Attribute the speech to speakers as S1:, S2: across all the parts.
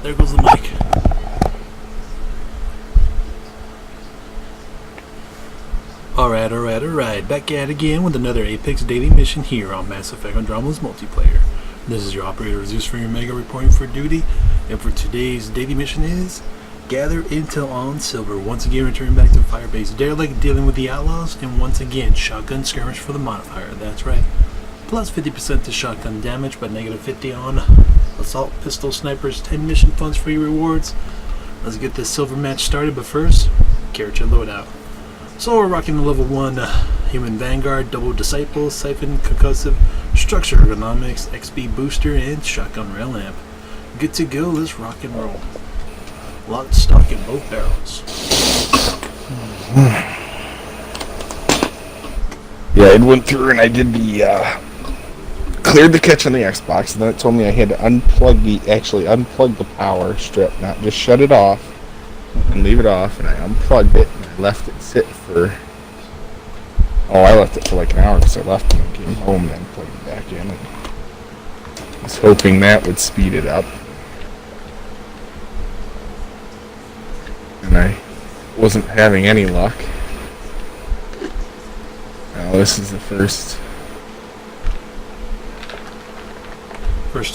S1: There goes the mic. Alright. Back at it again with another Apex daily mission here on Mass Effect Andromeda's multiplayer. This is your operator ZeusFuryOmega reporting for duty, and for today's daily mission is gather intel on Silver. Once again, returning back to Firebase Derelict, dealing with the outlaws, and once again, shotgun skirmish for the modifier. That's right. Plus 50% to shotgun damage, but negative 50 on assault pistol snipers. 10 mission funds for your rewards. Let's get this silver match started, but first, character loadout. So we're rocking the level 1 Human Vanguard, Double Disciple, Siphon, Concussive, Structure Ergonomics, XP Booster, and Shotgun Rail Amp. Good to go, let's rock and roll. Locked stock in both barrels.
S2: Yeah, it went through and I did the, cleared the catch on the Xbox, and then it told me I had to unplug the power strip, not just shut it off and leave it off, and I unplugged it and I left it sit for, I left it for like an hour because I left and I came home and then plugged it back in, and I was hoping that would speed it up. And I wasn't having any luck. Now this is the first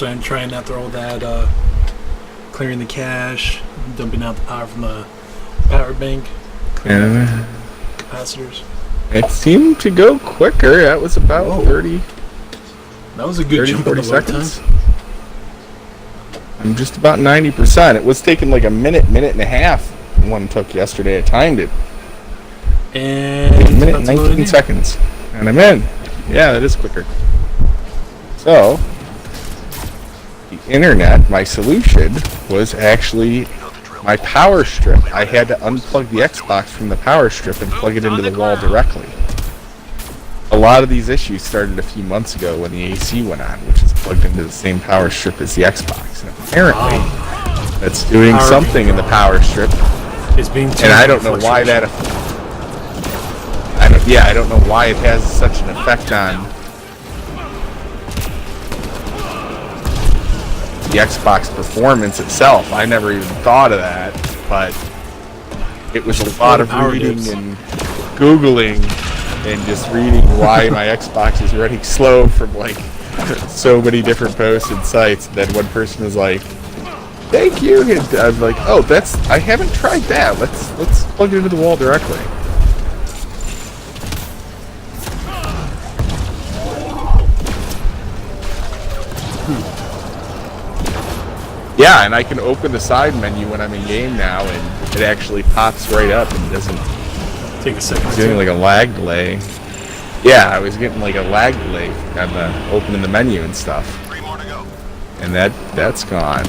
S1: time trying out all that, clearing the cache, dumping out the power from the power bank, clearing out the capacitors.
S2: It seemed to go quicker. That was about 30.
S1: That was a good jump
S2: 40
S1: in the load
S2: seconds.
S1: time.
S2: I'm just about 90%. It was taking like a minute and a half. One took yesterday. I timed it.
S1: And
S2: a minute and 19 seconds. And I'm in. Yeah, that is quicker. So, the internet, my solution, was actually my power strip. I had to unplug the Xbox from the power strip and plug it into the wall directly. A lot of these issues started a few months ago when the AC went on, which is plugged into the same power strip as the Xbox. And apparently, that's doing something in the power strip.
S1: It's being
S2: and I don't know why that. I don't know why it has such an effect on the Xbox performance itself. I never even thought of that, but it was a lot of reading and Googling and just reading why my Xbox is running slow from like so many different posts and sites. And then one person was like, "Thank you," and I was like, "Oh, I haven't tried that. Let's plug it into the wall directly." Yeah, and I can open the side menu when I'm in game now, and it actually pops right up and doesn't
S1: take a second.
S2: It's getting like a lag delay. Yeah, I was getting like a lag delay on the opening the menu and stuff.
S3: 3 more to go.
S2: And that's gone.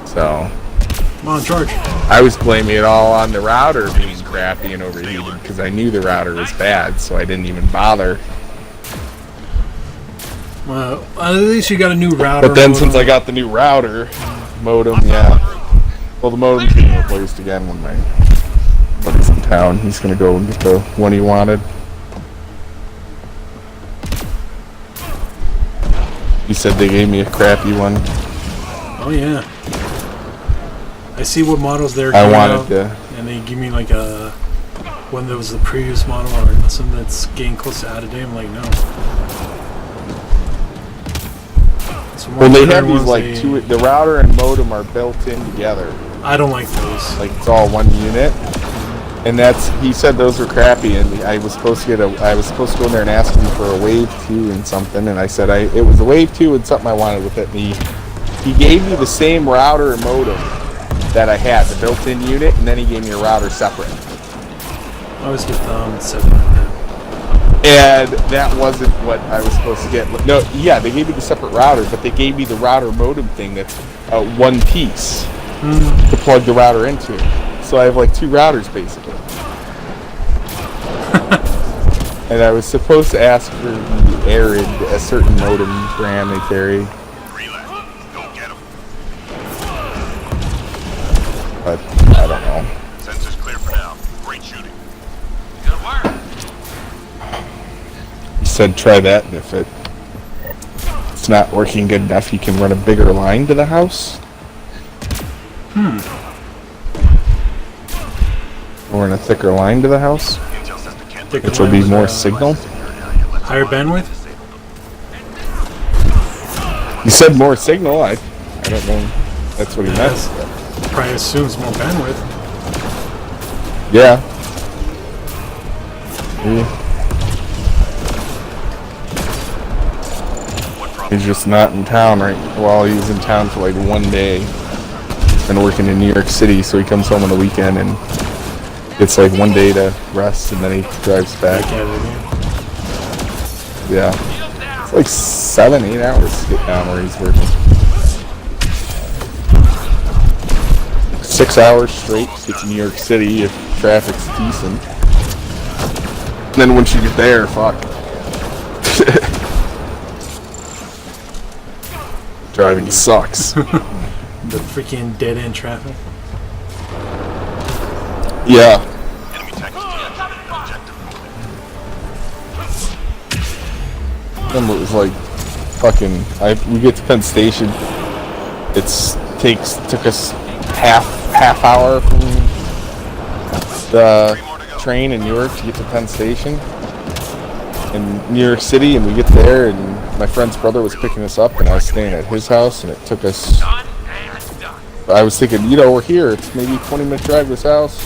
S2: So
S1: come on, charge.
S2: I was blaming it all on the router being crappy and overheated because I knew the router was bad, so I didn't even bother.
S1: Well, at least you got a new router.
S2: But then since I got the new router, modem, well, the modem's getting replaced again when my buddy's in town. He's going to go and get the one he wanted. He said they gave me a crappy one.
S1: Oh, yeah. I see what models they're
S2: I wanted to.
S1: And they give me like a one that was the previous model or something that's getting close to out of date. I'm like, no.
S2: Well, they have these like the router and modem are built in together.
S1: I don't like those.
S2: Like it's all one unit, and he said those were crappy, and I was supposed to go in there and ask him for a Wave 2 and something, and I said it was a Wave 2 and something I wanted with it. And he gave me the same router and modem that I had, the built-in unit, and then he gave me a router separate.
S1: I always get separate like that.
S2: And that wasn't what I was supposed to get. No, yeah, they gave me the separate router, but they gave me the router modem thing that's one piece to plug the router into. So I have like 2 routers basically. And I was supposed to ask for the Arid, a certain modem brand they carry.
S3: Go get him.
S2: But I don't know.
S3: Sensors clear for now. Great shooting. Good work.
S2: He said try that, and if it's not working good enough, you can run a bigger line to the house. We're in a thicker line to the house,
S3: Intel says the Kent
S2: which will be more signal.
S1: Higher bandwidth?
S2: You said more signal. I don't know. That's what he meant.
S1: Probably assumes more bandwidth.
S2: Yeah. He's just not in town right. Well, he was in town for like one day. He's been working in New York City, so he comes home on the weekend and gets like one day to rest, and then he drives back. Yeah. It's like 7-8 hours to get down where he's working. 6 hours straight to get to New York City if traffic's decent. And then once you get there, fuck. Driving sucks.
S1: The freaking dead end traffic.
S2: Yeah.
S3: enemy tech is objective.
S2: Then it was like fucking. We get to Penn Station. Took us half hour from the train in New York to get to Penn Station in New York City, and we get there, and my friend's brother was picking us up, and I was staying at his house, and it took us. I was thinking, we're here. It's maybe a 20-minute drive to his house.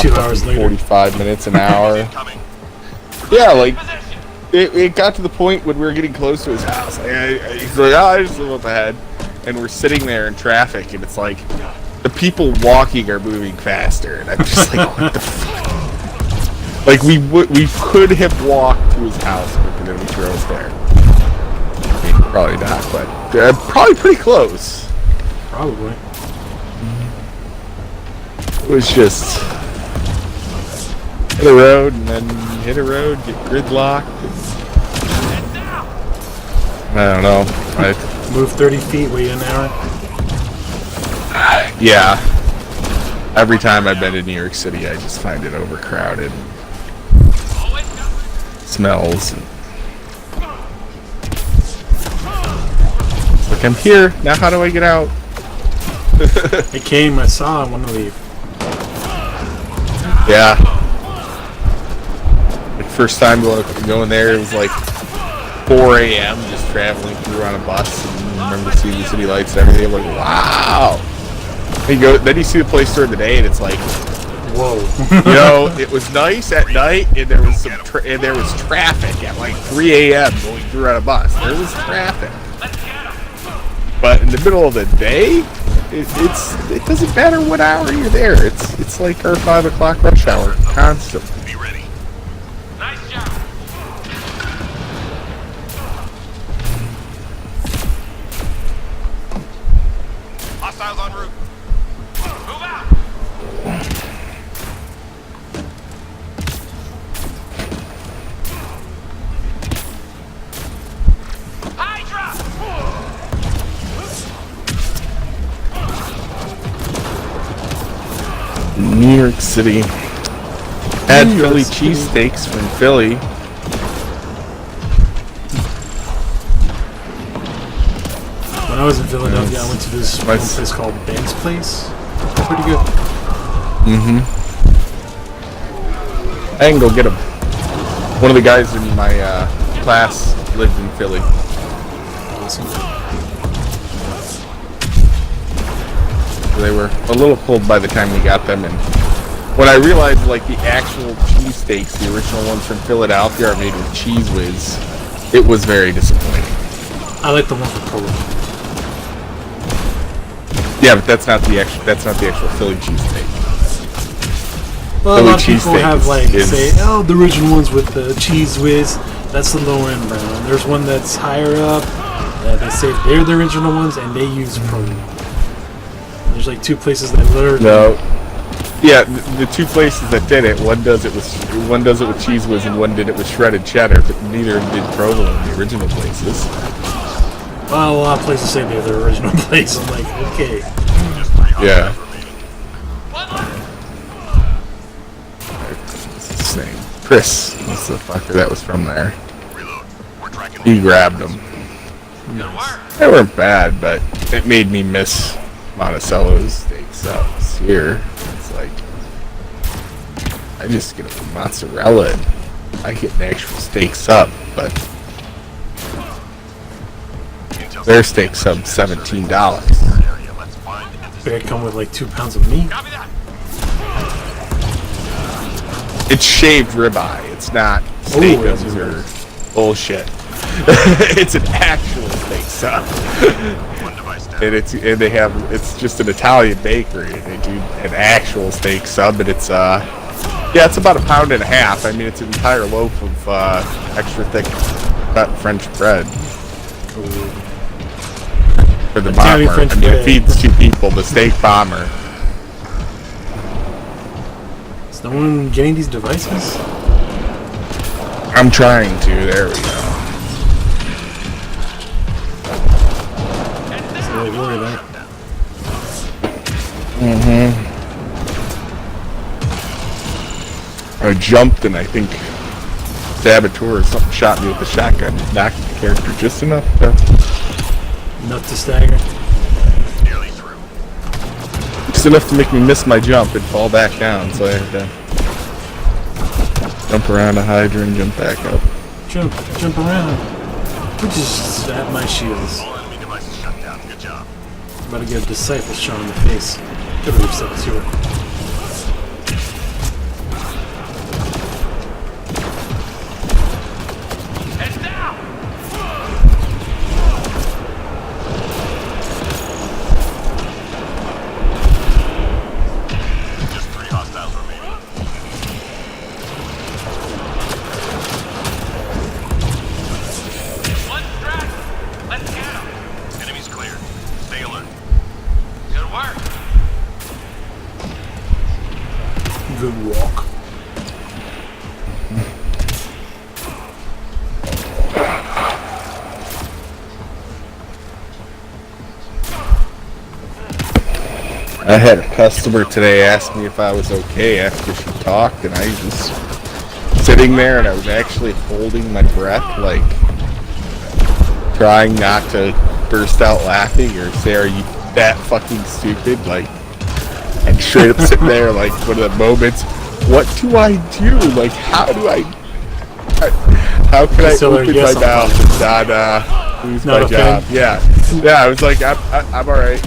S1: 2 hours later.
S2: 45 minutes, an hour. Yeah, like it got to the point when we were getting close to his house. He's like, I just live up ahead, and we're sitting there in traffic, and it's like the people walking are moving faster, and I'm just like, what the fuck? Like we could have walked to his house quicker than we drove there. I mean, probably not, but probably pretty close.
S1: Probably.
S2: It was just hit a road and then hit a road, get gridlocked. I don't know.
S1: Move 30 feet, wait an hour.
S2: Yeah. Every time I've been to New York City, I just find it overcrowded. Smells. It's like, I'm here. Now how do I get out?
S1: I came, I saw, I want to leave.
S2: Yeah. The first time going there, it was like 4 a.m. just traveling through on a bus, and I remember seeing the city lights and everything. I'm like, wow. Then you see the place during the day, and it's like,
S1: whoa.
S2: It was nice at night, and there was traffic at like 3 a.m. going through on a bus. There was traffic. But in the middle of the day, it doesn't matter what hour you're there. It's like our 5 o'clock rush hour, constant.
S3: Be ready. Nice job. Hostiles en route. Move out. Hydra.
S2: New York City. Had Philly cheesesteaks from Philly.
S1: When I was in Philadelphia, I went to this one place called Ben's Place. Pretty good.
S2: I can go get them. One of the guys in my class lived in Philly.
S1: Awesome.
S2: They were a little cold by the time we got them, and when I realized like the actual cheesesteaks, the original ones from Philadelphia, are made with Cheese Whiz, it was very disappointing.
S1: I like the one from Poland.
S2: Yeah, but that's not the actual Philly cheesesteak.
S1: Well,
S2: Philly
S1: a lot of people
S2: cheesesteak
S1: have say,
S2: is-
S1: the original ones with the cheese whiz. That's the low end brand. There's one that's higher up. They say they're the original ones, and they use provolone. There's like two places that literally.
S2: No. Yeah, the two places that did it, one does it with Cheese Whiz, and one did it with shredded cheddar, but neither did provolone. The original places.
S1: Well, a lot of places say they're the original place. I'm like, okay.
S3: Just 3
S2: Yeah.
S3: hostiles remaining.
S2: What's his name? Chris. What's the fucker that was from there?
S3: Reload. We're tracking.
S2: He grabbed them.
S1: Nice.
S2: They weren't bad, but it made me miss Monticello's steak subs here. It's like I just get a mozzarella and I get an actual steak sub, but their steak sub $17.
S1: Better come with like 2 pounds of meat.
S2: It's shaved ribeye. It's not steakums or bullshit. It's an actual steak sub. And it's just an Italian bakery and they do an actual steak sub, and it's it's about 1.5 pounds. I mean, it's an entire loaf of extra thick cut French bread. For the bomber. I mean, it feeds 2 people, the steak bomber.
S1: Is no one getting these devices?
S2: I'm trying to. There we go.
S1: Really worry that.
S2: I jumped and I think Saboteur or something shot me with the shotgun, knocked the character just enough to
S1: Nut to stagger.
S3: Nearly through.
S2: just enough to make me miss my jump and fall back down, so I had to jump around a Hydra and jump back up.
S1: Jump around. We just stab my shields.
S3: All enemy devices shut down. Good job.
S1: I'm about to get a disciple shot in the face. Good move, Saboteur.
S3: Just 3 hostiles remaining. Let's get him. Enemy's clear. Stay alert. Good work.
S1: Good walk.
S2: I had a customer today ask me if I was okay after she talked, and I was sitting there and I was actually holding my breath, like trying not to burst out laughing or say, "Are you that fucking stupid?" Like, and straight up sitting there, like one of the moments, what do I do? Like, how can I open my mouth and not lose my job? Yeah, I was like, I'm all right.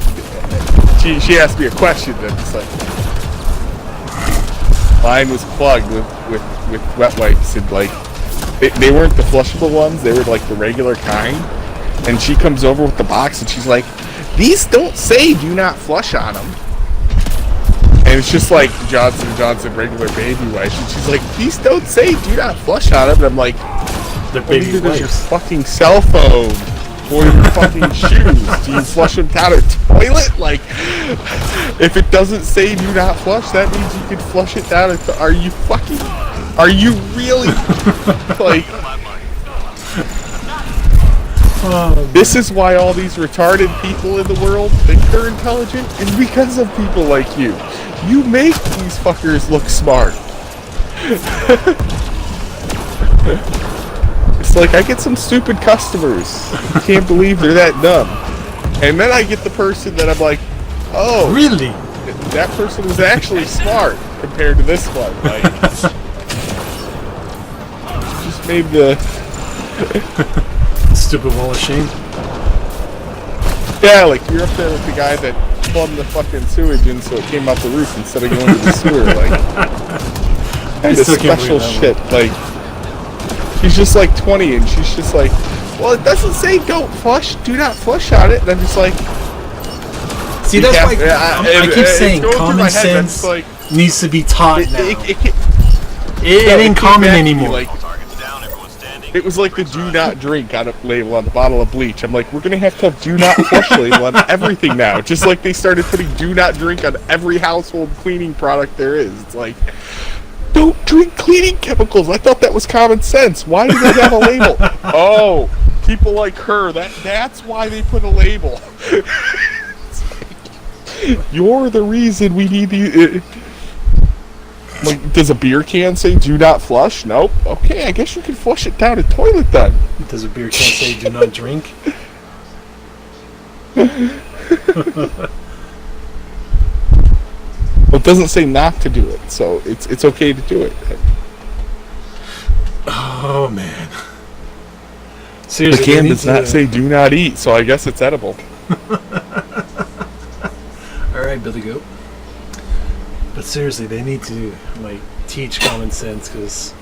S2: She asked me a question and it's like mine was plugged with wet wipes, and like they weren't the flushable ones, they were like the regular kind, and she comes over with the box and she's like, "These don't say do not flush on them," and it's just like Johnson & Johnson regular baby wipes, and she's like, "These don't say do not flush on them," and I'm like,
S1: The baby
S2: "Neither does your
S1: wipes.
S2: fucking cell phone or your fucking shoes. Do you flush them down a toilet? Like, if it doesn't say do not flush, that means you can flush it down a are you really like, this is why all these retarded people in the world think they're intelligent, is because of people like you. You make these fuckers look smart. It's like I get some stupid customers. I can't believe they're that dumb. And then I get the person that I'm like, oh,
S1: Really?
S2: that person was actually smart compared to this one. Like, just made the
S1: Stupid wall of shame.
S2: yeah, like you're up there with the guy that plumbed the fucking sewage in so it came out the roof instead of going to the sewer. Like, kind of
S1: still can't
S2: special
S1: believe that
S2: shit. Like, she's just like 20 and she's just like, well, it doesn't say don't flush, do not flush on it. And I'm just like,
S1: See, that's why I keep
S2: it's
S1: saying
S2: going through my
S1: common
S2: head, I'm
S1: sense
S2: just like,
S1: needs to be taught now. It ain't
S2: came
S1: common
S2: back to me
S1: anymore.
S2: Like,
S3: Targets down. Everyone standing.
S2: it was like the do not drink on a label on the bottle of bleach. I'm like, we're gonna have to have do not flush label on everything now. Just like they started putting do not drink on every household cleaning product there is. It's like, don't drink cleaning chemicals. I thought that was common sense. Why do they have a label? Oh, people like her. That's why they put a label. It's like, you're the reason we need the. Like, does a beer can say do not flush? Nope. Okay, I guess you can flush it down a toilet then.
S1: Does a beer can say do not drink?
S2: doesn't say not to do it, so it's okay to do it.
S1: Oh man.
S2: The
S1: Seriously,
S2: can does not say do not eat, so I guess it's edible.
S1: Alright, Billy Goat. But seriously, they need to like teach common sense, because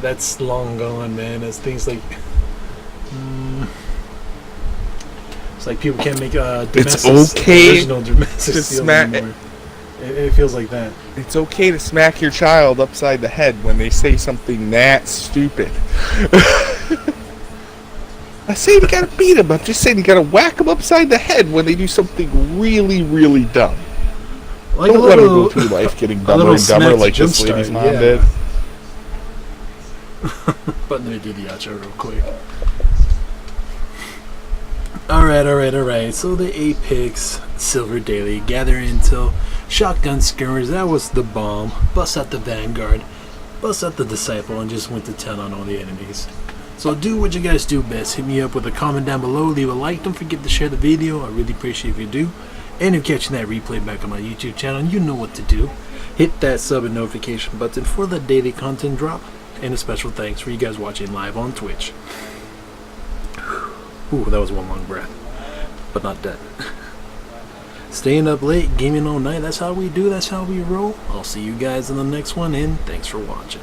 S1: that's long gone, man. As things like it's like people can't make original domestic
S2: to
S1: seals
S2: smack.
S1: anymore. It feels like that.
S2: It's okay to smack your child upside the head when they say something that stupid. I say you gotta beat them. I'm just saying you gotta whack them upside the head when they do something really, really dumb.
S1: Like
S2: Don't let them go through life getting dumber and dumber like this lady's mom did.
S1: But let me do the outro real quick. Alright. So the Apex Silver Daily, gather intel, shotgun skirmish, that was the bomb, bust out the Vanguard, bust out the Disciple, and just went to town on all the enemies. So do what you guys do best. Hit me up with a comment down below, leave a like, don't forget to share the video, I really appreciate if you do. And if you're catching that replay back on my YouTube channel, you know what to do. Hit that sub and notification button for the daily content drop. And a special thanks for you guys watching live on Twitch. Ooh, that was one long breath. But not dead. Staying up late, gaming all night, that's how we do, that's how we roll. I'll see you guys in the next one, and thanks for watching.